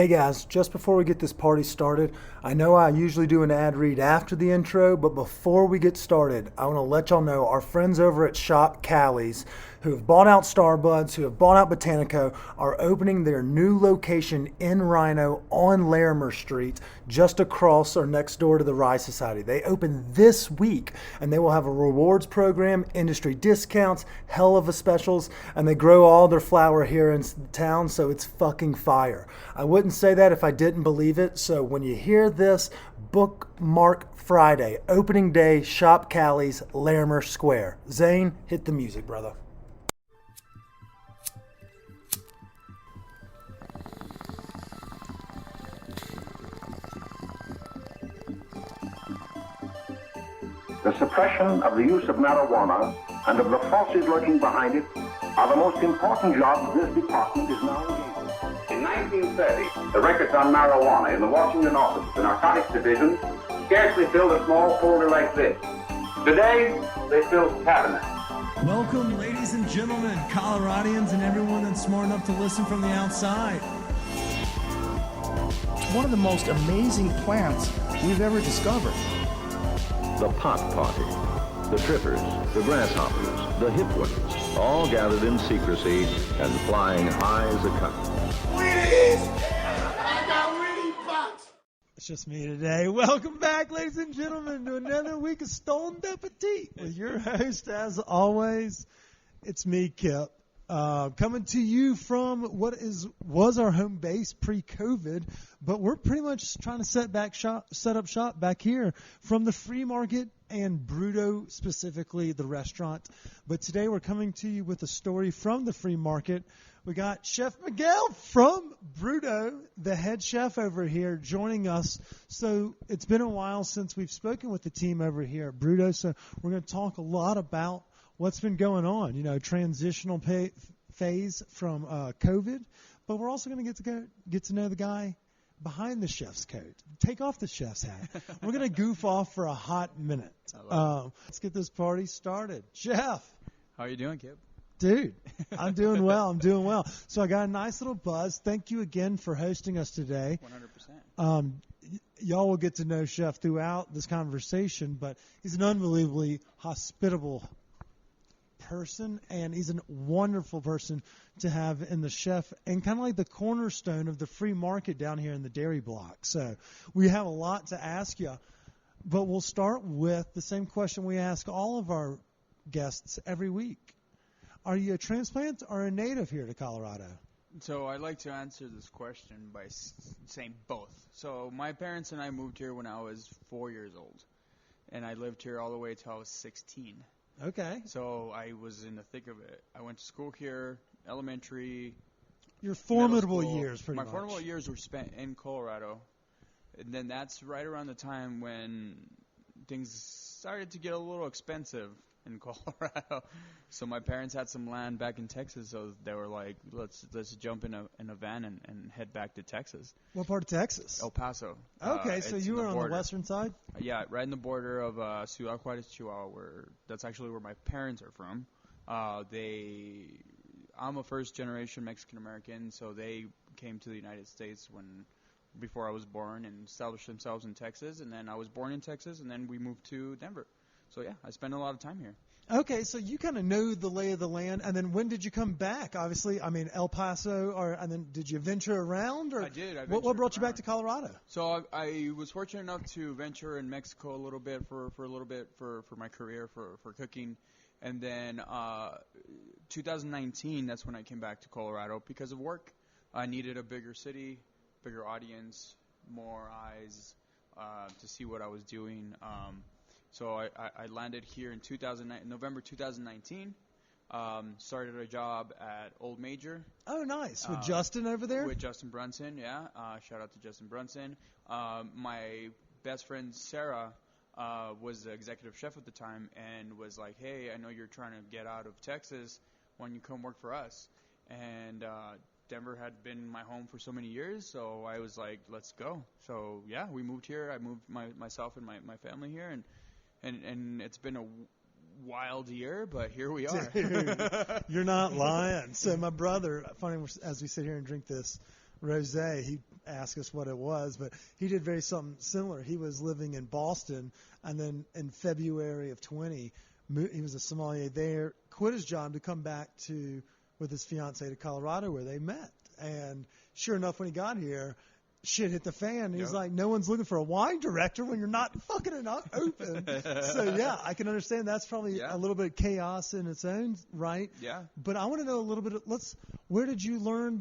Hey guys, just before we get this party started, I know I usually do an ad read after the intro, but before we get started, I want to let y'all know our friends over at Shoppe Callie's, who have bought out Starbuds, who have bought out Botanico, are opening their new location in RiNo on Larimer Street, just across or next door to the Rye Society. They open this week, and they will have a rewards program, industry discounts, hell of a specials, and they grow all their flower here in town, so it's fucking fire. I wouldn't say that if I didn't believe it, so when you hear this, bookmark Friday, opening day, Shoppe Callie's, Larimer Square. Zane, hit the music, brother. The suppression of the use of marijuana and of the forces lurking behind it are the most important jobs this department is now engaged in. In 1930, the records on marijuana in the Washington office of the Narcotics Division scarcely filled a small folder like this. Today, they fill cabinets. Welcome, ladies and gentlemen, Coloradians, and everyone that's smart enough to listen from the outside. One of the most amazing plants we've ever discovered. The pot party, the trippers, the grasshoppers, the hip ones, all gathered in secrecy and flying high as a kite. I got weed box. It's just me today. Welcome back, ladies and gentlemen, to another week of Stoned Appetit with your host, as always. It's me, Kip, coming to you from what was our home base pre-COVID, but we're pretty much trying to set up shop back here from the Free Market and Bruto, specifically the restaurant. But today we're coming to you with a story from the Free Market. We got Chef Miguel from Bruto, the head chef over here, joining us. So it's been a while since we've spoken with the team over here at Bruto, so we're going to talk a lot about what's been going on, transitional phase from COVID. But we're also going to get to know the guy behind the chef's coat. Take off the chef's hat. We're going to goof off for a hot minute. Let's get this party started. Chef. How are you doing, Kip? Dude, I'm doing well. So I got a nice little buzz. Thank you again for hosting us today. 100%. Y'all will get to know Chef throughout this conversation, but he's an unbelievably hospitable person, and he's a wonderful person to have in the chef and kind of like the cornerstone of the Free Market down here in the dairy block. So we have a lot to ask you, but we'll start with the same question we ask all of our guests every week. Are you a transplant or a native here to Colorado? So I'd like to answer this question by saying both. So my parents and I moved here when I was 4 years old, and I lived here all the way till I was 16. Okay. So I was in the thick of it. I went to school here, elementary. Your formidable years, pretty much. My formidable years were spent in Colorado. And then that's right around the time when things started to get a little expensive in Colorado. So my parents had some land back in Texas, so they were like, let's jump in a van and head back to Texas. What part of Texas? El Paso. Okay, so you were on the western side? Yeah, right in the border of Ciudad Juarez, Chihuahua, that's actually where my parents are from. I'm a first-generation Mexican-American, so they came to the United States before I was born and established themselves in Texas, and then I was born in Texas, and then we moved to Denver. So, yeah, I spent a lot of time here. Okay, so you kind of know the lay of the land, and then when did you come back? Obviously, El Paso, and then did you venture around? Or I did. What brought you back to Colorado? So I was fortunate enough to venture in Mexico a little bit for my career for cooking, and then 2019, that's when I came back to Colorado because of work. I needed a bigger city, bigger audience, more eyes to see what I was doing. So I landed here in November 2019, started a job at Old Major. Oh, nice. With Justin over there? With Justin Brunson, yeah. Shout out to Justin Brunson. My best friend, Sarah, was the executive chef at the time and was like, hey, I know you're trying to get out of Texas. Why don't you come work for us? And Denver had been my home for so many years, so I was like, let's go. So, yeah, we moved here. I moved myself and my family here, and it's been a wild year, but here we are. Dude, you're not lying. So my brother, funny as we sit here and drink this rosé. He asked us what it was, but he did very something similar. He was living in Boston, and then in February of 20, he was a sommelier there, quit his job to come back with his fiancée to Colorado where they met. And sure enough, when he got here, shit hit the fan. He's like, no one's looking for a wine director when you're not fucking open. So, yeah, I can understand that's probably a little bit of chaos in its own right. Yeah. But I want to know a little bit where did you learn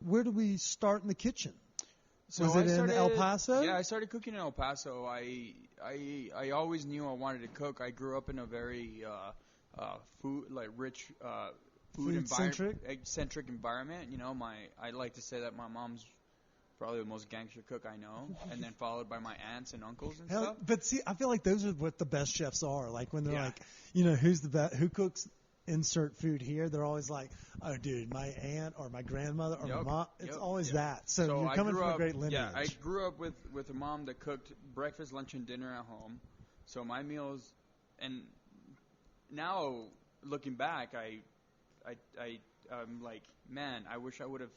where did we start in the kitchen? So was it in El Paso? Yeah, I started cooking in El Paso. I always knew I wanted to cook. I grew up in a very rich food-centric environment. You know, I like to say that my mom's probably the most gangster cook I know, and then followed by my aunts and uncles and stuff. But see, I feel like those are what the best chefs are. Like when they're like, you know, who's the best? Who cooks? Insert food here. They're always like, oh, dude, my aunt or my grandmother or my mom. It's always that. So you're coming from a great lineage. Yeah, I grew up with a mom that cooked breakfast, lunch, and dinner at home. So my meals, and now looking back, I'm like, man, I wish I would have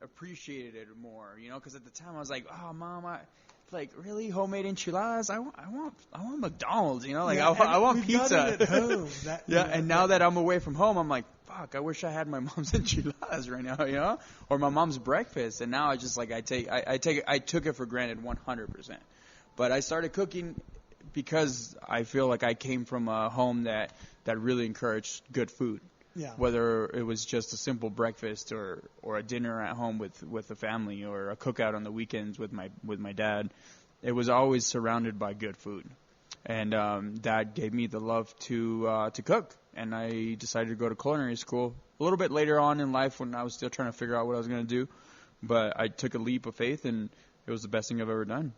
appreciated it more. You know, because at the time I was like, oh, Mom, like, really, homemade enchiladas? I want McDonald's, you know, like I want pizza. At home, and now that I'm away from home, I'm like, fuck, I wish I had my mom's enchiladas right now, you know, or my mom's breakfast. And now I just like I took it for granted 100%. But I started cooking because I feel like I came from a home that really encouraged good food. Yeah. Whether it was just a simple breakfast or a dinner at home with the family or a cookout on the weekends with my dad, it was always surrounded by good food, and that gave me the love to cook. And I decided to go to culinary school a little bit later on in life when I was still trying to figure out what I was going to do, but I took a leap of faith, and it was the best thing I've ever done.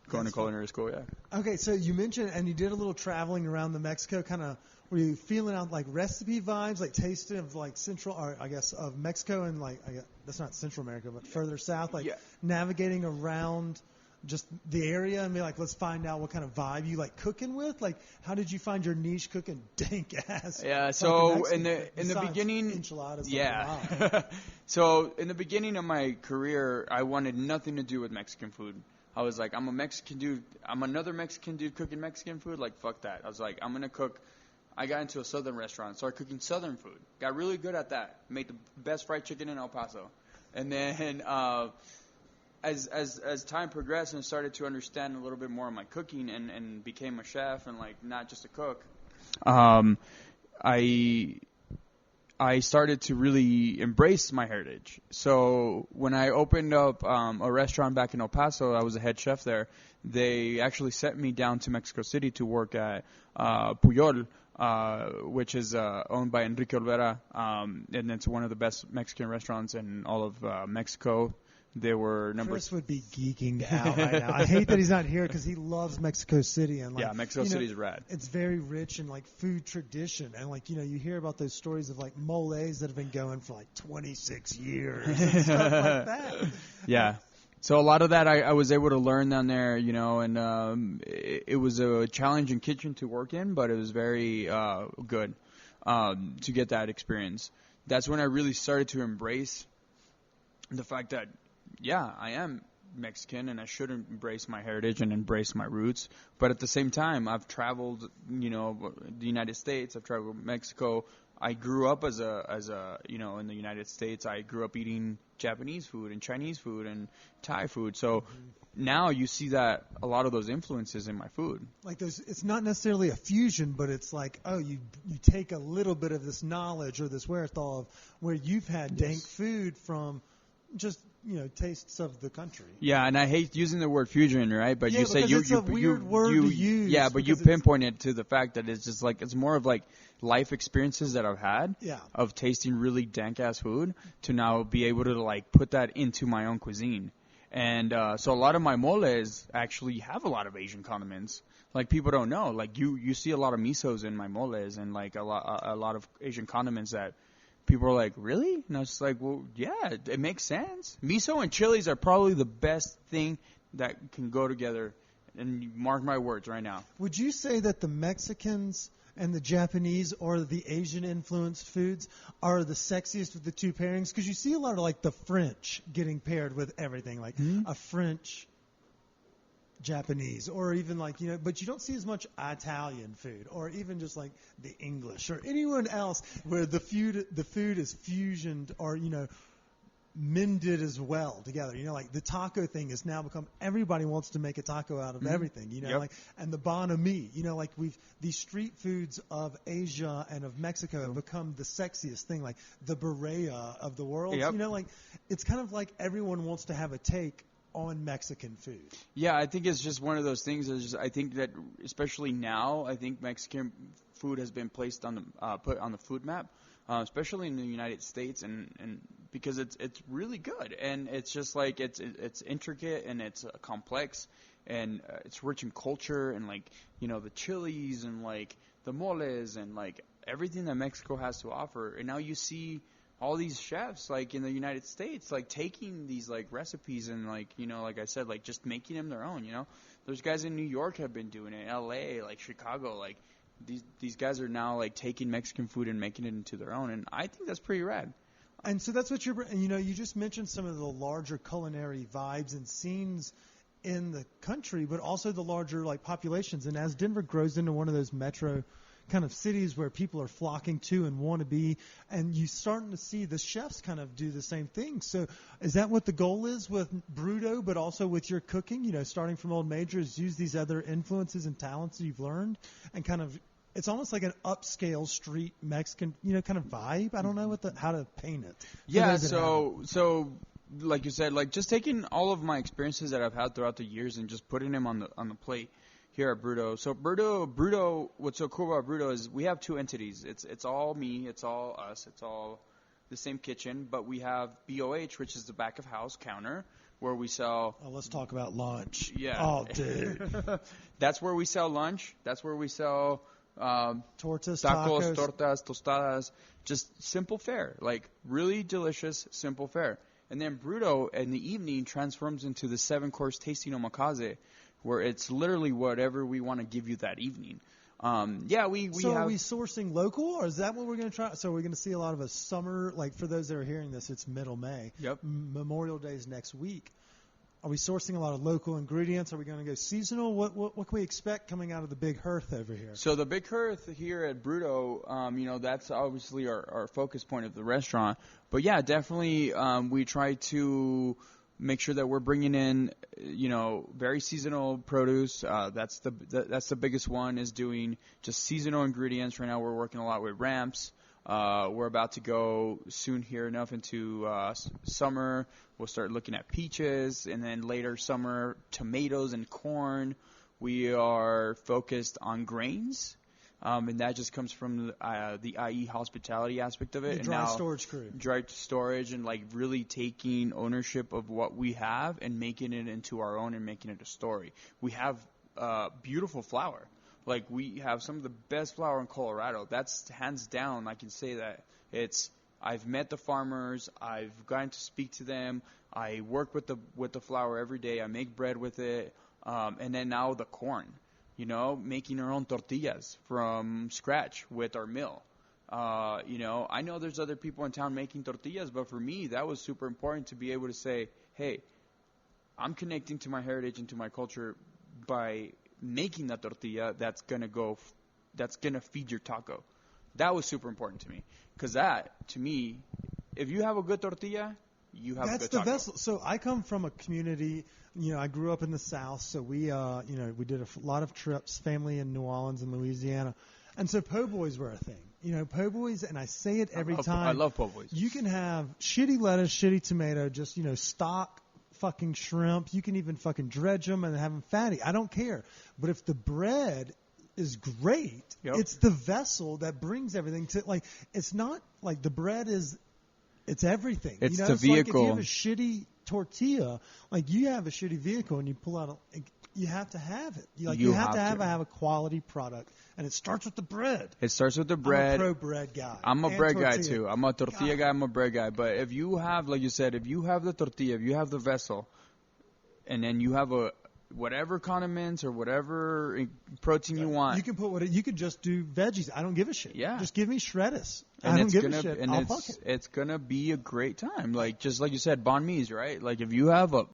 Going to culinary school, yeah. Okay, so you mentioned, and you did a little traveling around the Mexico kind of. Were you feeling out like recipe vibes, like tasting of like Central, or I guess of Mexico and like that's not Central America, but further south, like navigating around just the area and be like, let's find out what kind of vibe you like cooking with. Like, how did you find your niche cooking dank ass? Yeah, so in the beginning, enchiladas. Yeah. So in the beginning of my career, I wanted nothing to do with Mexican food. I was like, I'm a Mexican dude. I'm another Mexican dude cooking Mexican food. Like, fuck that. I was like, I'm gonna cook. I got into a southern restaurant, started cooking southern food. Got really good at that. Made the best fried chicken in El Paso. And then as time progressed and started to understand a little bit more of my cooking and became a chef and like not just a cook, I started to really embrace my heritage. So when I opened up a restaurant back in El Paso, I was a head chef there. They actually sent me down to Mexico City to work at Puyol, which is owned by Enrique Olvera, and it's one of the best Mexican restaurants in all of Mexico. They were Chris would be geeking out right now. I hate that he's not here because he loves Mexico City and like, yeah, Mexico City's rad. It's very rich in like food tradition and like you hear about those stories of like moles that have been going for like 26 years and stuff like that. Yeah. So a lot of that I was able to learn down there, and it was a challenging kitchen to work in, but it was very good to get that experience. That's when I really started to embrace the fact that, yeah, I am Mexican and I should embrace my heritage and embrace my roots. But at the same time, I've traveled, the United States. I've traveled Mexico. I grew up as a in the United States. I grew up eating Japanese food and Chinese food and Thai food. So now you see that a lot of those influences in my food. Like it's not necessarily a fusion, but it's like, oh, you take a little bit of this knowledge or this wherewithal of where you've had dank food from just tastes of the country. Yeah, and I hate using the word fusion, right? But you say it's a weird word to use. Yeah, but you pinpoint it to the fact that it's just like it's more of like life experiences that I've had of tasting really dank ass food to now be able to like put that into my own cuisine. And so a lot of my moles actually have a lot of Asian condiments. Like people don't know. Like you see a lot of misos in my moles and like a lot of Asian condiments that people are like, really? And I was just like, well, yeah, it makes sense. Miso and chilies are probably the best thing that can go together. And you mark my words right now. Would you say that the Mexicans, and the Japanese or the Asian influenced foods are the sexiest of the two pairings, because you see a lot of like the French getting paired with everything, like a French Japanese, or even like, but you don't see as much Italian food, or even just like the English or anyone else where the food is fusioned or, mended as well together. Like the taco thing has now become, everybody wants to make a taco out of everything, like, and the banh mi, like these street foods of Asia and of Mexico have become the sexiest thing, like the birria of the world. Like it's kind of like everyone wants to have a take on Mexican food. Yeah, I think it's just one of those things. I think that especially now, I think Mexican food has been placed on the put on the food map, especially in the United States, and because it's really good, and it's just like it's intricate and it's complex, and it's rich in culture, and like the chilies and like the moles and like everything that Mexico has to offer. And now you see all these chefs like in the United States like taking these like recipes and like like I said, like just making them their own. There's guys in New York have been doing it, LA, like Chicago, like these guys are now like taking Mexican food and making it into their own, and I think that's pretty rad. And so that's what you just mentioned some of the larger culinary vibes and scenes in the country, but also the larger like populations. And as Denver grows into one of those metro kind of cities where people are flocking to and want to be, and you're starting to see the chefs kind of do the same thing. So is that what the goal is with Bruto, but also with your cooking, starting from Old Majors, use these other influences and talents that you've learned and kind of, it's almost like an upscale street Mexican, kind of vibe. I don't know how to paint it. Yeah, so like you said, like just taking all of my experiences that I've had throughout the years and just putting them on the plate here at Bruto. So Bruto, what's so cool about Bruto is we have two entities. It's all me, it's all us, it's all the same kitchen, but we have BOH, which is the back of house counter, where we sell. Oh, let's talk about lunch. Yeah. Oh, dude. That's where we sell lunch. That's where we sell tortas, tacos, tacos, tortas, tostadas, just simple fare, like really delicious simple fare. And then Bruto in the evening transforms into the 7-course tasting omakase, where it's literally whatever we want to give you that evening. We So have. are we sourcing local, or is that what we're going to try? So we're going to see a lot of a summer, like for those that are hearing this, it's middle May. Yep. Memorial Day is next week. Are we sourcing a lot of local ingredients? Are we going to go seasonal? What can we expect coming out of the big hearth over here? So the big hearth here at Bruto, that's obviously our focus point of the restaurant. But yeah, definitely we try to make sure that we're bringing in, very seasonal produce. That's the biggest one, is doing just seasonal ingredients. Right now we're working a lot with ramps. We're about to go soon here enough into summer. We'll start looking at peaches, and then later summer, tomatoes and corn. We are focused on grains, and that just comes from the IE hospitality aspect of it. The dry storage crew. Dry storage, and like really taking ownership of what we have and making it into our own and making it a story. We have beautiful flour. Like, we have some of the best flour in Colorado. That's hands down, I can say that. I've met the farmers. I've gotten to speak to them. I work with the flour every day. I make bread with it. And then now the corn, making our own tortillas from scratch with our mill. I know there's other people in town making tortillas, but for me, that was super important to be able to say, hey, I'm connecting to my heritage and to my culture by making that tortilla that's gonna feed your taco. That was super important to me, because that, to me, if you have a good tortilla, you have a good taco. That's the vessel. So I come from a community. I grew up in the South, so we we did a lot of trips, family in New Orleans and Louisiana, and so po' boys were a thing. Po' boys, and I say it every time. I love po' boys. You can have shitty lettuce, shitty tomato, just stock fucking shrimp. You can even fucking dredge them and have them fatty. I don't care. But if the bread is great, it's the vessel that brings everything to, like, it's not like the bread is, it's everything. It's the vehicle. Like if you have a shitty tortilla, like you have a shitty vehicle and you pull out you have to have it. You have to have a quality product. And it starts with the bread. It starts with the bread. I'm a pro bread guy. I'm a bread guy too. I'm a tortilla guy. I'm a bread guy. But if you have, like you said, if you have the tortilla, if you have the vessel, and then you have a whatever condiments or whatever protein you want. You can put you could just do veggies. I don't give a shit. Yeah. Just give me shredders. And I don't it's give gonna, a shit. And I'll fuck it. it's gonna be a great time. Like just like you said, banh mi's, right? Like if you have a